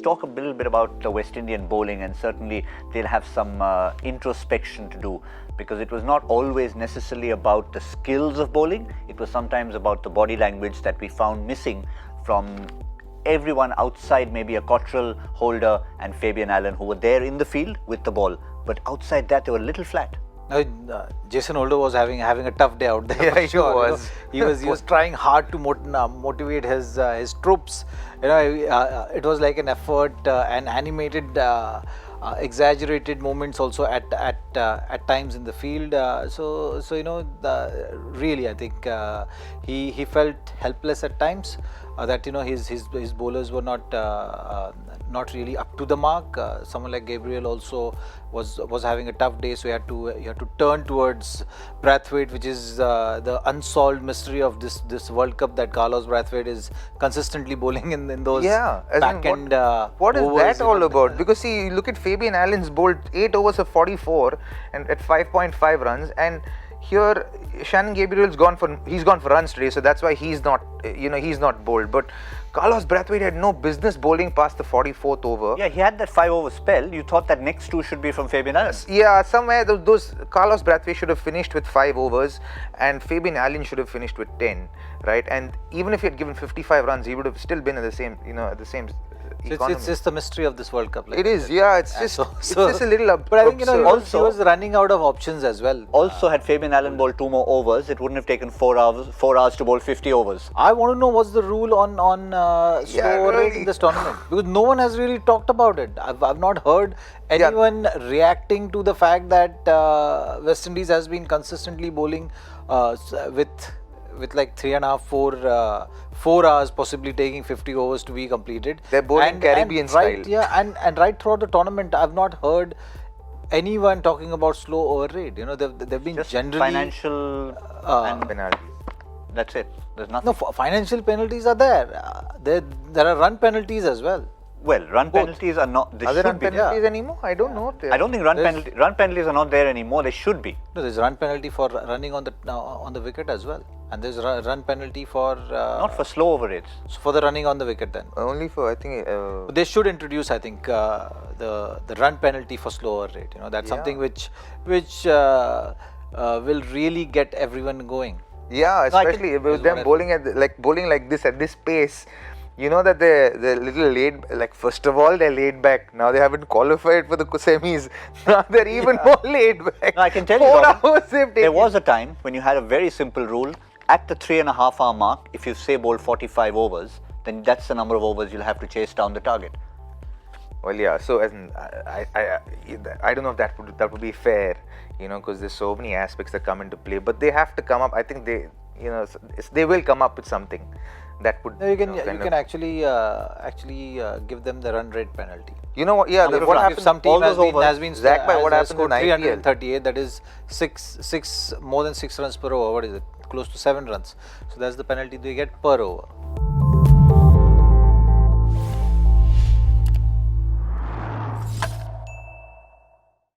talk a little bit about the West Indian bowling, and certainly they'll have some introspection to do, because it was not always necessarily about the skills of bowling. It was sometimes about the body language that we found missing from everyone outside maybe a Cottrell, Holder and Fabian Allen, who were there in the field with the ball, but outside that they were a little flat. Jason Holder was having a tough day out there. Yeah, he was. He was trying hard to motivate his troops. It was like an effort, and animated, exaggerated moments also at times in the field. So really, I think he felt helpless at times. That his bowlers were not really up to the mark. Someone like Gabriel also was having a tough day, so you had to turn towards Brathwaite, which is the unsolved mystery of this World Cup, that Carlos Brathwaite is consistently bowling in those back end. What is that all about? Because see, you look at Fabian Allen's bowled 8 overs of 44 and at 5.5 runs, and here Shannon Gabriel's gone for runs today, so that's why he's not bowled. But Carlos Brathwaite had no business bowling past the 44th over. Yeah, he had that 5-over spell. You thought that next 2 should be from Fabian Allen. Yeah, somewhere those Carlos Brathwaite should have finished with 5 overs and Fabian Allen should have finished with 10, right? And even if he had given 55 runs, he would have still been at the same, It's just the mystery of this World Cup. It is, yeah. It's just it's just a little absurd. But I think he was running out of options as well. Also, had Fabian Allen bowled 2 more overs, it wouldn't have taken 4 hours to bowl 50 overs. I want to know what's the rule on slow over rate in this tournament, because no one has really talked about it. I've not heard anyone reacting to the fact that West Indies has been consistently bowling with like 3.5, 4 hours, possibly taking 50 overs to be completed. They're bowling Caribbean style. Right, and right throughout the tournament, I've not heard anyone talking about slow over rate. They've been just generally financial and penalties. That's it. There's nothing. No, financial penalties are there. There are run penalties as well. Well, run penalties are not. Are there run penalties anymore? I don't know. I don't think run penalties are not there anymore. They should be. No, there's run penalty for running on the wicket as well, and there's run penalty for not for slow over rates. For the running on the wicket then. Only for, I think. They should introduce, I think, the run penalty for slow over rate. That's something which will really get everyone going. Yeah, especially with them bowling like this at this pace. You know that they're little laid, like first of all they're laid back. Now they haven't qualified for the semis. Now they're even more laid back. No, I can tell 4 you, hours they've taken. There was a time when you had a very simple rule. At the 3.5 hour mark, if you say bowl 45 overs, then that's the number of overs you'll have to chase down the target. Well, yeah. So I don't know if that would be fair, because there's so many aspects that come into play. But they have to come up. I think they will come up with something that would. You can actually give them the run rate penalty. You know what? Yeah, what happens? If some team has been what happened scored 338, that is more than 6 runs per over. What is it? Close to 7 runs. So that's the penalty they get per over.